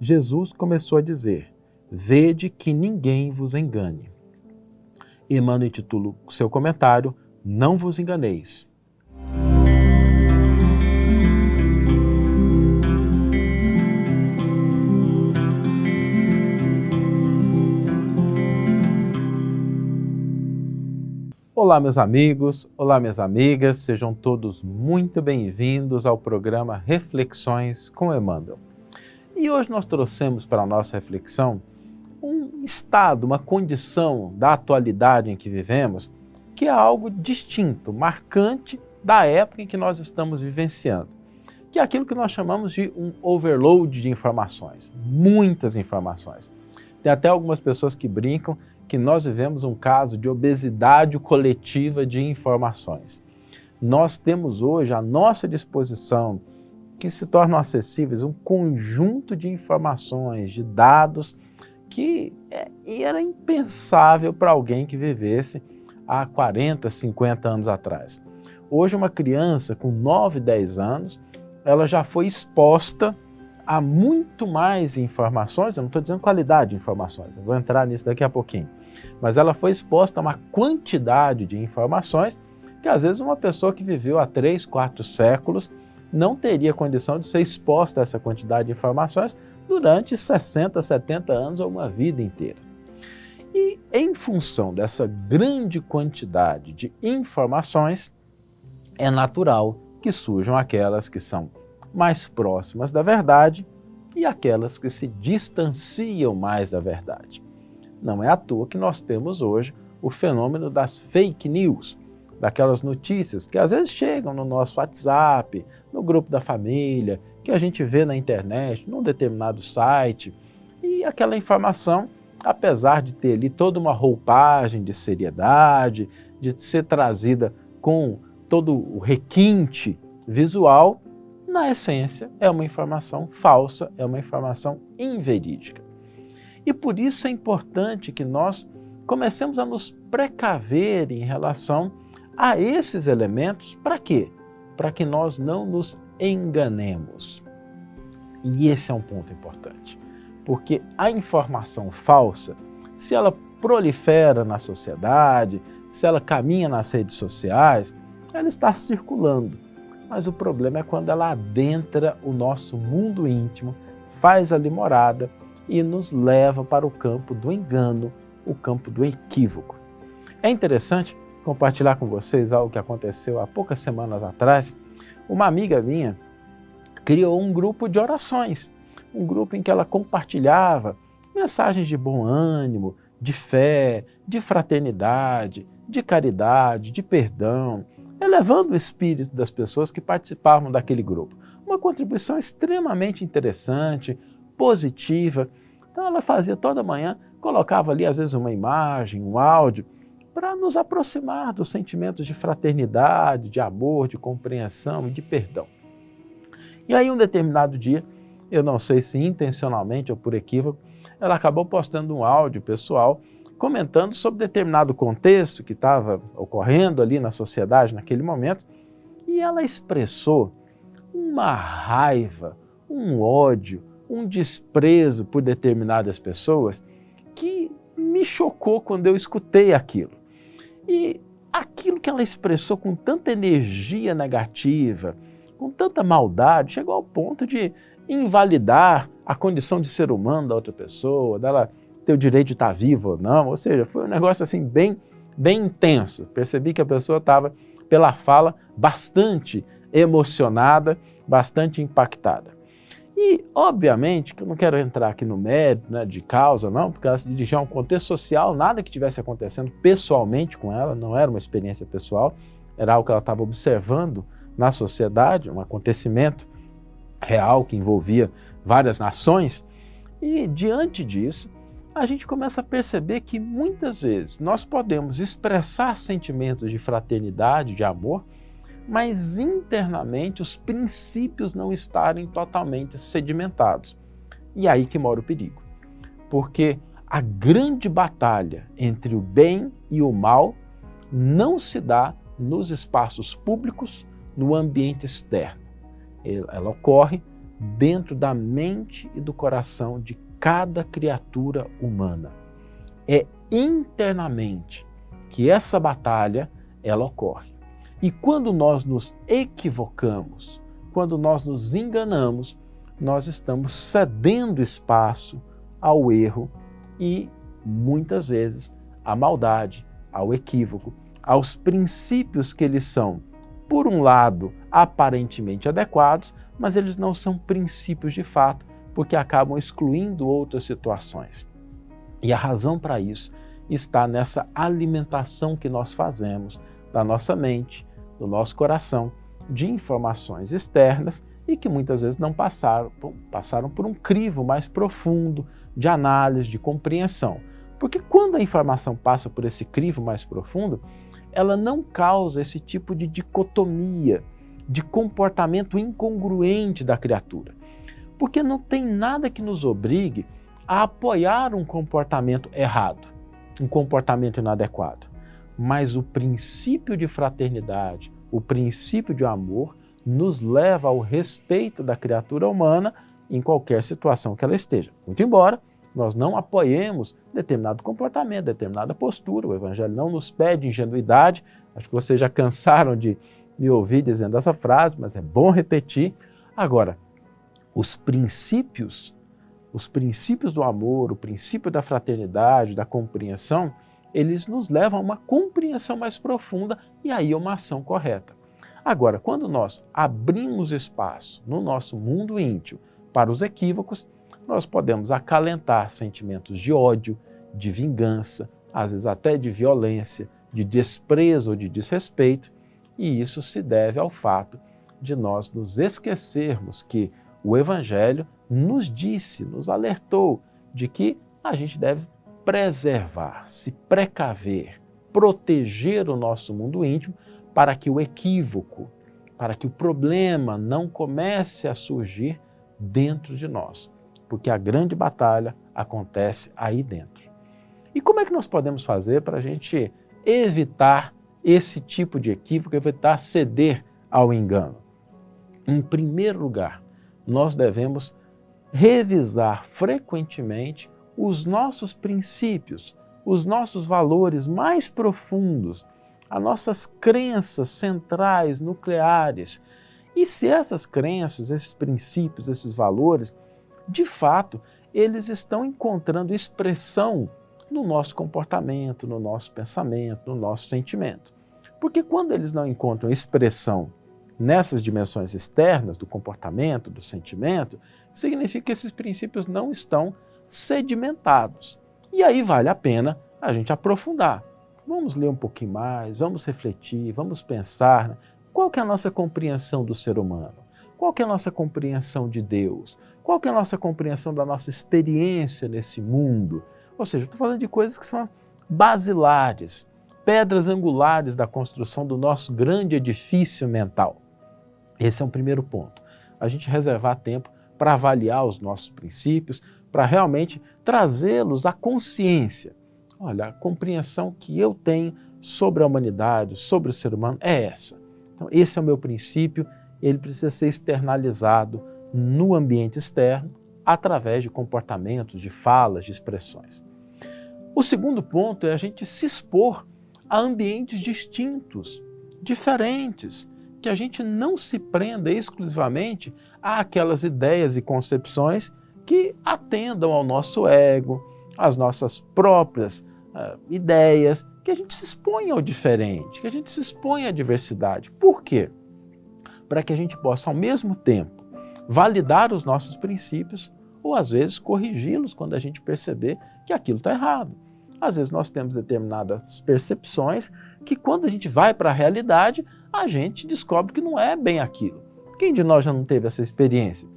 Jesus começou a dizer: vede que ninguém vos engane. Emmanuel intitula seu comentário: Não vos enganeis. Olá, meus amigos, olá, minhas amigas, sejam todos muito bem-vindos ao programa Reflexões com Emmanuel. E hoje nós trouxemos para a nossa reflexão um estado, uma condição da atualidade em que vivemos, que é algo distinto, marcante da época em que nós estamos vivenciando, que é aquilo que nós chamamos de um overload de informações, muitas informações. Tem até algumas pessoas que brincam que nós vivemos um caso de obesidade coletiva de informações. Nós temos hoje à nossa disposição, que se tornam acessíveis, um conjunto de informações, de dados, que era impensável para alguém que vivesse há 40, 50 anos atrás. Hoje uma criança com 9, 10 anos, ela já foi exposta a muito mais informações, eu não estou dizendo qualidade de informações, eu vou entrar nisso daqui a pouquinho, mas ela foi exposta a uma quantidade de informações que às vezes uma pessoa que viveu há 3, 4 séculos não teria condição de ser exposta a essa quantidade de informações durante 60, 70 anos ou uma vida inteira. E em função dessa grande quantidade de informações, é natural que surjam aquelas que são mais próximas da verdade e aquelas que se distanciam mais da verdade. Não é à toa que nós temos hoje o fenômeno das fake news, daquelas notícias que às vezes chegam no nosso WhatsApp, no grupo da família, que a gente vê na internet, num determinado site, e aquela informação, apesar de ter ali toda uma roupagem de seriedade, de ser trazida com todo o requinte visual, na essência é uma informação falsa, é uma informação inverídica. E por isso é importante que nós comecemos a nos precaver em relação a esses elementos. Para quê? Para que nós não nos enganemos. E esse é um ponto importante, porque a informação falsa, se ela prolifera na sociedade, se ela caminha nas redes sociais, ela está circulando. Mas o problema é quando ela adentra o nosso mundo íntimo, faz ali morada e nos leva para o campo do engano, o campo do equívoco. É interessante compartilhar com vocês algo que aconteceu há poucas semanas atrás. Uma amiga minha criou um grupo de orações, um grupo em que ela compartilhava mensagens de bom ânimo, de fé, de fraternidade, de caridade, de perdão, elevando o espírito das pessoas que participavam daquele grupo. Uma contribuição extremamente interessante, positiva. Então ela fazia toda manhã, colocava ali às vezes uma imagem, um áudio, para nos aproximar dos sentimentos de fraternidade, de amor, de compreensão e de perdão. E aí um determinado dia, eu não sei se intencionalmente ou por equívoco, ela acabou postando um áudio pessoal comentando sobre determinado contexto que estava ocorrendo ali na sociedade naquele momento, e ela expressou uma raiva, um ódio, um desprezo por determinadas pessoas que me chocou quando eu escutei aquilo. E aquilo que ela expressou com tanta energia negativa, com tanta maldade, chegou ao ponto de invalidar a condição de ser humano da outra pessoa, dela ter o direito de estar viva ou não, ou seja, foi um negócio assim bem intenso. Percebi que a pessoa estava, pela fala, bastante emocionada, bastante impactada. E, obviamente, que eu não quero entrar aqui no mérito, né, de causa, não, porque ela se dirigia a um contexto social, nada que estivesse acontecendo pessoalmente com ela, não era uma experiência pessoal, era algo que ela estava observando na sociedade, um acontecimento real que envolvia várias nações. E, diante disso, a gente começa a perceber que muitas vezes nós podemos expressar sentimentos de fraternidade, de amor, mas internamente os princípios não estarem totalmente sedimentados. E aí que mora o perigo. Porque a grande batalha entre o bem e o mal não se dá nos espaços públicos, no ambiente externo. Ela ocorre dentro da mente e do coração de cada criatura humana. É internamente que essa batalha ela ocorre. E quando nós nos equivocamos, quando nós nos enganamos, nós estamos cedendo espaço ao erro e, muitas vezes, à maldade, ao equívoco, aos princípios que eles são, por um lado, aparentemente adequados, mas eles não são princípios de fato, porque acabam excluindo outras situações. E a razão para isso está nessa alimentação que nós fazemos da nossa mente, do nosso coração, de informações externas e que muitas vezes não passaram por um crivo mais profundo de análise, de compreensão. Porque quando a informação passa por esse crivo mais profundo, ela não causa esse tipo de dicotomia, de comportamento incongruente da criatura. Porque não tem nada que nos obrigue a apoiar um comportamento errado, um comportamento inadequado. Mas o princípio de fraternidade, o princípio de amor, nos leva ao respeito da criatura humana em qualquer situação que ela esteja. Muito embora nós não apoiemos determinado comportamento, determinada postura, o Evangelho não nos pede ingenuidade, acho que vocês já cansaram de me ouvir dizendo essa frase, mas é bom repetir. Agora, os princípios do amor, o princípio da fraternidade, da compreensão, eles nos levam a uma compreensão mais profunda e aí a uma ação correta. Agora, quando nós abrimos espaço no nosso mundo íntimo para os equívocos, nós podemos acalentar sentimentos de ódio, de vingança, às vezes até de violência, de desprezo ou de desrespeito, e isso se deve ao fato de nós nos esquecermos que o Evangelho nos disse, nos alertou de que a gente deve preservar, se precaver, proteger o nosso mundo íntimo para que o equívoco, para que o problema não comece a surgir dentro de nós, porque a grande batalha acontece aí dentro. E como é que nós podemos fazer para a gente evitar esse tipo de equívoco, evitar ceder ao engano? Em primeiro lugar, nós devemos revisar frequentemente os nossos princípios, os nossos valores mais profundos, as nossas crenças centrais, nucleares. E se essas crenças, esses princípios, esses valores, de fato, eles estão encontrando expressão no nosso comportamento, no nosso pensamento, no nosso sentimento. Porque quando eles não encontram expressão nessas dimensões externas do comportamento, do sentimento, significa que esses princípios não estão sedimentados. E aí vale a pena a gente aprofundar. Vamos ler um pouquinho mais, vamos refletir, vamos pensar, né? Qual que é a nossa compreensão do ser humano? Qual que é a nossa compreensão de Deus? Qual que é a nossa compreensão da nossa experiência nesse mundo? Ou seja, estou falando de coisas que são basilares, pedras angulares da construção do nosso grande edifício mental. Esse é um primeiro ponto. A gente reservar tempo para avaliar os nossos princípios, para realmente trazê-los à consciência. Olha, a compreensão que eu tenho sobre a humanidade, sobre o ser humano é essa. Então, esse é o meu princípio, ele precisa ser externalizado no ambiente externo, através de comportamentos, de falas, de expressões. O segundo ponto é a gente se expor a ambientes distintos, diferentes, que a gente não se prenda exclusivamente àquelas ideias e concepções que atendam ao nosso ego, às nossas próprias ideias, que a gente se exponha ao diferente, que a gente se exponha à diversidade. Por quê? Para que a gente possa, ao mesmo tempo, validar os nossos princípios ou, às vezes, corrigi-los quando a gente perceber que aquilo está errado. Às vezes nós temos determinadas percepções que, quando a gente vai para a realidade, a gente descobre que não é bem aquilo. Quem de nós já não teve essa experiência?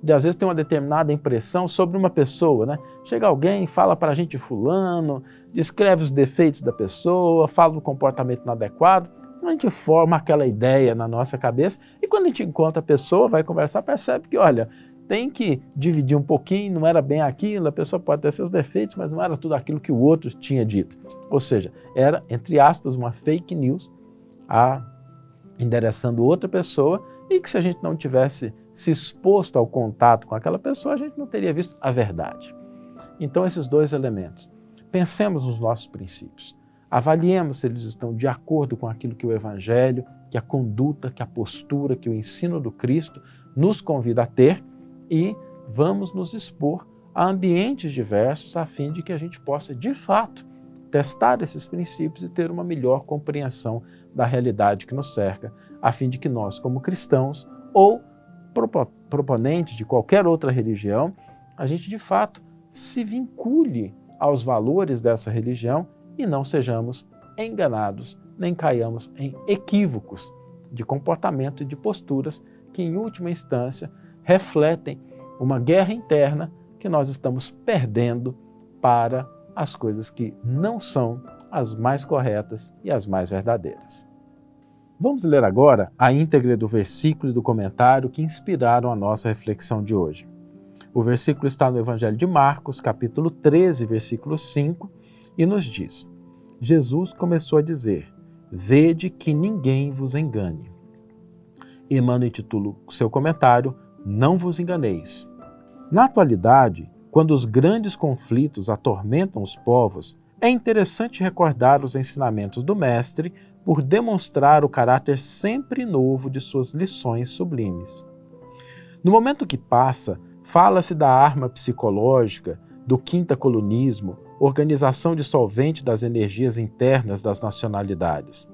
De, às vezes, tem uma determinada impressão sobre uma pessoa, né? Chega alguém, fala para a gente fulano, descreve os defeitos da pessoa, fala do comportamento inadequado, a gente forma aquela ideia na nossa cabeça e quando a gente encontra a pessoa, vai conversar, percebe que, olha, tem que dividir um pouquinho, não era bem aquilo, a pessoa pode ter seus defeitos, mas não era tudo aquilo que o outro tinha dito. Ou seja, era, entre aspas, uma fake news endereçando outra pessoa e que, se a gente não tivesse se exposto ao contato com aquela pessoa, a gente não teria visto a verdade. Então, esses dois elementos. Pensemos nos nossos princípios. Avaliemos se eles estão de acordo com aquilo que o Evangelho, que a conduta, que a postura, que o ensino do Cristo nos convida a ter, e vamos nos expor a ambientes diversos a fim de que a gente possa, de fato, testar esses princípios e ter uma melhor compreensão da realidade que nos cerca, a fim de que nós, como cristãos ou proponentes de qualquer outra religião, a gente, de fato, se vincule aos valores dessa religião e não sejamos enganados, nem caiamos em equívocos de comportamento e de posturas que, em última instância, refletem uma guerra interna que nós estamos perdendo para as coisas que não são as mais corretas e as mais verdadeiras. Vamos ler agora a íntegra do versículo e do comentário que inspiraram a nossa reflexão de hoje. O versículo está no Evangelho de Marcos, capítulo 13, versículo 5, e nos diz: Jesus começou a dizer: "Vede que ninguém vos engane." Emmanuel intitula o seu comentário: "Não vos enganeis." Na atualidade, quando os grandes conflitos atormentam os povos, é interessante recordar os ensinamentos do Mestre por demonstrar o caráter sempre novo de suas lições sublimes. No momento que passa, fala-se da arma psicológica, do quinta-colunismo, organização dissolvente das energias internas das nacionalidades.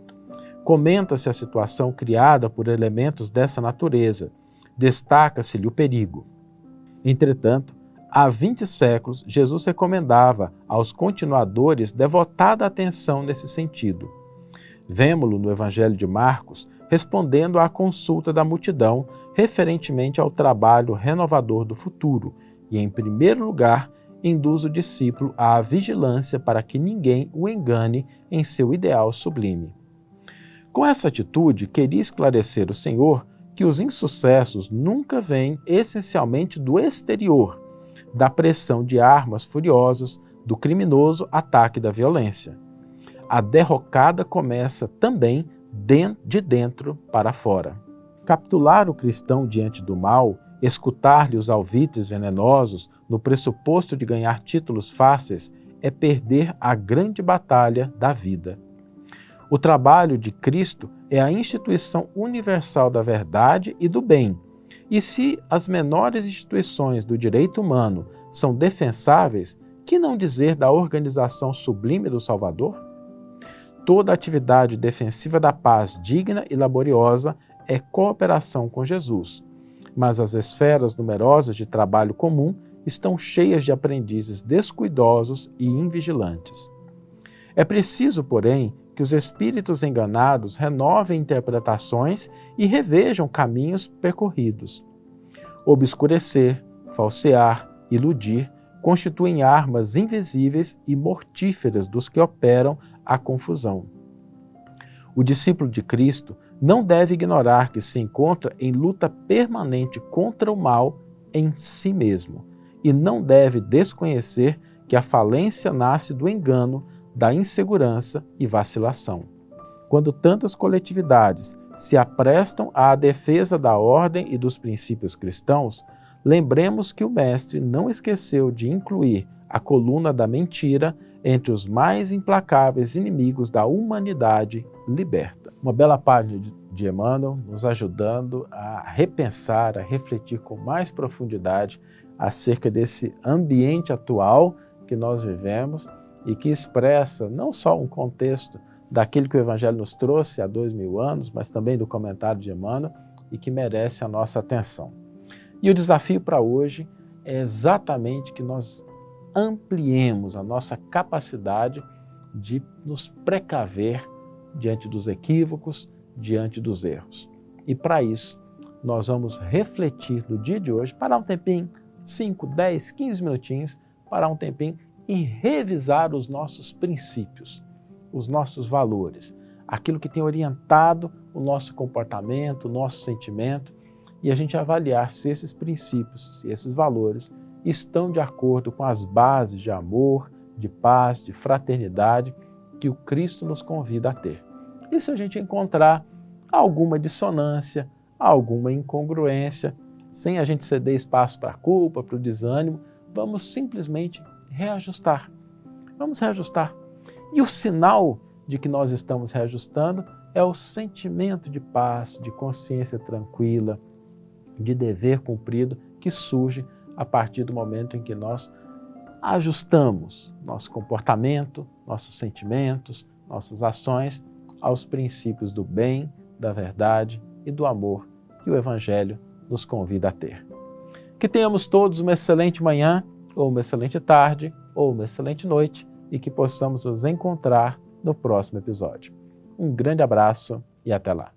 Comenta-se a situação criada por elementos dessa natureza, destaca-se-lhe o perigo. Entretanto, há 20 séculos, Jesus recomendava aos continuadores devotada atenção nesse sentido. Vemo-lo no Evangelho de Marcos respondendo à consulta da multidão referentemente ao trabalho renovador do futuro e, em primeiro lugar, induz o discípulo à vigilância para que ninguém o engane em seu ideal sublime. Com essa atitude, queria esclarecer o Senhor que os insucessos nunca vêm essencialmente do exterior, da pressão de armas furiosas, do criminoso ataque da violência. A derrocada começa também de dentro para fora. Capitular o cristão diante do mal, escutar-lhe os alvitres venenosos no pressuposto de ganhar títulos fáceis, é perder a grande batalha da vida. O trabalho de Cristo é a instituição universal da verdade e do bem. E se as menores instituições do direito humano são defensáveis, que não dizer da organização sublime do Salvador? Toda atividade defensiva da paz digna e laboriosa é cooperação com Jesus. Mas as esferas numerosas de trabalho comum estão cheias de aprendizes descuidosos e invigilantes. É preciso, porém, que os espíritos enganados renovem interpretações e revejam caminhos percorridos. Obscurecer, falsear, iludir constituem armas invisíveis e mortíferas dos que operam a confusão. O discípulo de Cristo não deve ignorar que se encontra em luta permanente contra o mal em si mesmo e não deve desconhecer que a falência nasce do engano, da insegurança e vacilação. Quando tantas coletividades se aprestam à defesa da ordem e dos princípios cristãos, lembremos que o Mestre não esqueceu de incluir a coluna da mentira entre os mais implacáveis inimigos da humanidade liberta. Uma bela página de Emmanuel nos ajudando a repensar, a refletir com mais profundidade acerca desse ambiente atual que nós vivemos e que expressa não só um contexto daquilo que o Evangelho nos trouxe há 2000 anos, mas também do comentário de Emmanuel e que merece a nossa atenção. E o desafio para hoje é exatamente que nós ampliemos a nossa capacidade de nos precaver diante dos equívocos, diante dos erros. E para isso, nós vamos refletir no dia de hoje, parar um tempinho, 5, 10, 15 minutinhos, parar um tempinho e revisar os nossos princípios, os nossos valores, aquilo que tem orientado o nosso comportamento, o nosso sentimento, e a gente avaliar se esses princípios, se esses valores estão de acordo com as bases de amor, de paz, de fraternidade que o Cristo nos convida a ter. E se a gente encontrar alguma dissonância, alguma incongruência, sem a gente ceder espaço para a culpa, para o desânimo, vamos simplesmente reajustar. Vamos reajustar. E o sinal de que nós estamos reajustando é o sentimento de paz, de consciência tranquila, de dever cumprido que surge a partir do momento em que nós ajustamos nosso comportamento, nossos sentimentos, nossas ações aos princípios do bem, da verdade e do amor que o Evangelho nos convida a ter. Que tenhamos todos uma excelente manhã, ou uma excelente tarde, ou uma excelente noite e que possamos nos encontrar no próximo episódio. Um grande abraço e até lá.